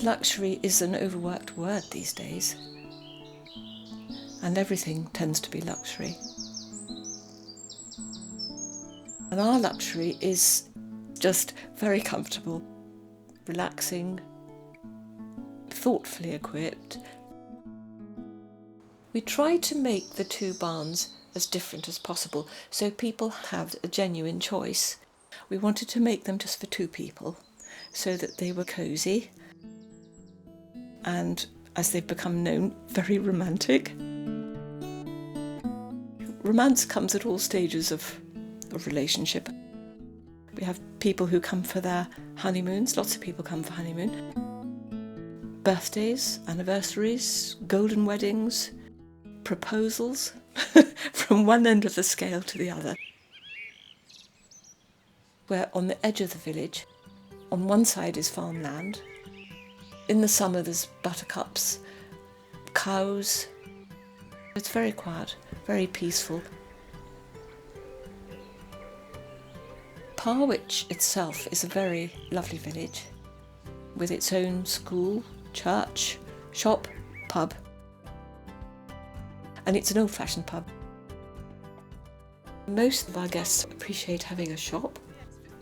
Luxury is an overworked word these days, and everything tends to be luxury. And our luxury is just very comfortable, relaxing, thoughtfully equipped. We try to make the two barns as different as possible so people have a genuine choice. We wanted to make them just for two people so that they were cosy and, as they've become known, very romantic. Romance comes at all stages of relationship. We have people who come for their honeymoons, lots of people come for honeymoon. Birthdays, anniversaries, golden weddings, proposals, from one end of the scale to the other. We're on the edge of the village. On one side is farmland. In the summer there's buttercups, cows. It's very quiet, very peaceful. Parwich itself is a very lovely village with its own school, church, shop, pub. And it's an old-fashioned pub. Most of our guests appreciate having a shop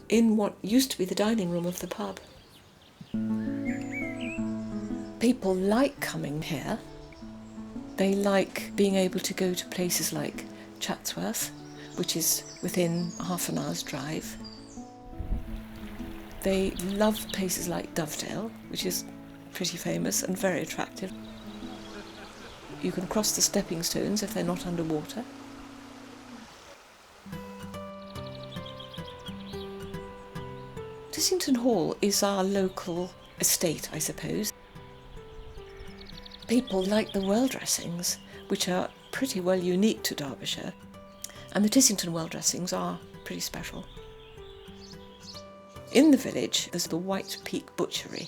in what used to be the dining room of the pub. People like coming here. They like being able to go to places like Chatsworth, which is within half an hour's drive. They love places like Dovedale, which is pretty famous and very attractive. You can cross the stepping stones if they're not underwater. Tissington Hall is our local estate, I suppose. People like the well dressings, which are pretty well unique to Derbyshire, and the Tissington well dressings are pretty special. In the village there's the White Peak Butchery,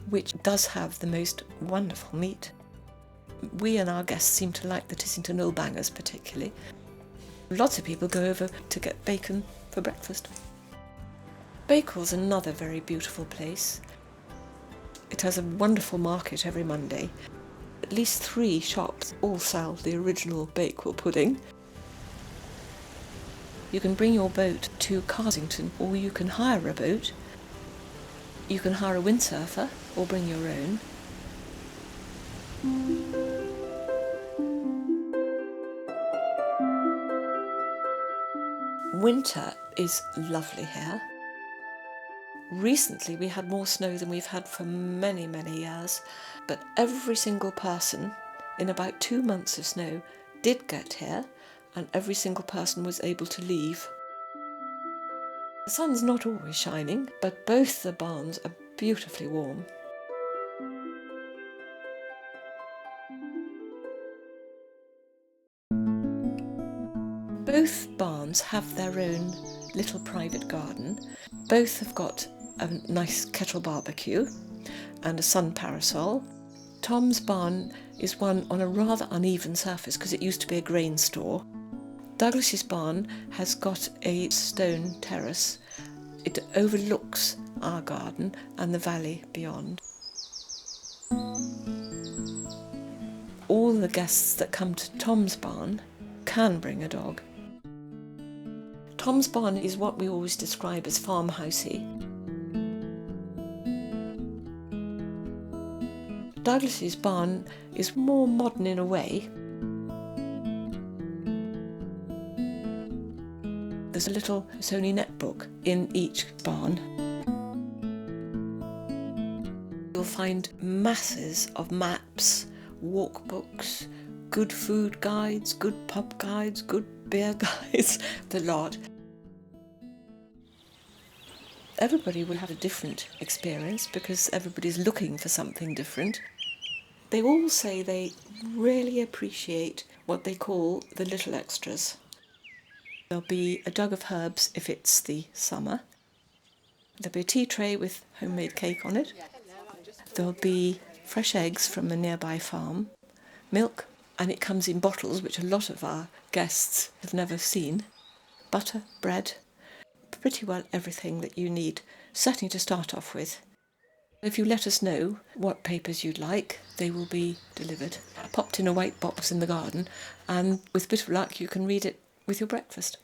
which does have the most wonderful meat. We and our guests seem to like the Tissington Old Bangers particularly. Lots of people go over to get bacon for breakfast. Bakewell's another very beautiful place. It has a wonderful market every Monday. At least 3 shops all sell the original Bakewell pudding. You can bring your boat to Carsington, or you can hire a boat. You can hire a windsurfer or bring your own. Winter is lovely here. Recently we had more snow than we've had for many, many years, but every single person in about 2 months of snow did get here, and every single person was able to leave. The sun's not always shining, but both the barns are beautifully warm. Both barns have their own little private garden. Both have got a nice kettle barbecue and a sun parasol. Tom's barn is one on a rather uneven surface because it used to be a grain store. Douglas's barn has got a stone terrace. It overlooks our garden and the valley beyond. All the guests that come to Tom's barn can bring a dog. Tom's barn is what we always describe as farmhousey. Douglas's barn is more modern in a way. There's a little Sony netbook in each barn. You'll find masses of maps, walkbooks, good food guides, good pub guides, good beer guides, the lot. Everybody will have a different experience because everybody's looking for something different. They all say they really appreciate what they call the little extras. There'll be a jug of herbs if it's the summer. There'll be a tea tray with homemade cake on it. There'll be fresh eggs from a nearby farm. milk, and it comes in bottles, which a lot of our guests have never seen, butter, bread, pretty well everything that you need, certainly to start off with. If you let us know what papers you'd like, they will be delivered, popped in a white box in the garden, and with a bit of luck you can read it with your breakfast.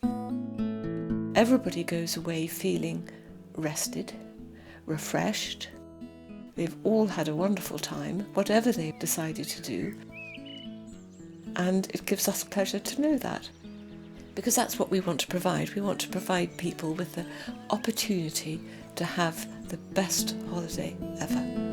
Everybody goes away feeling rested, refreshed. They've all had a wonderful time, whatever they've decided to do, and it gives us pleasure to know that. Because that's what we want to provide. We want to provide people with the opportunity to have the best holiday ever.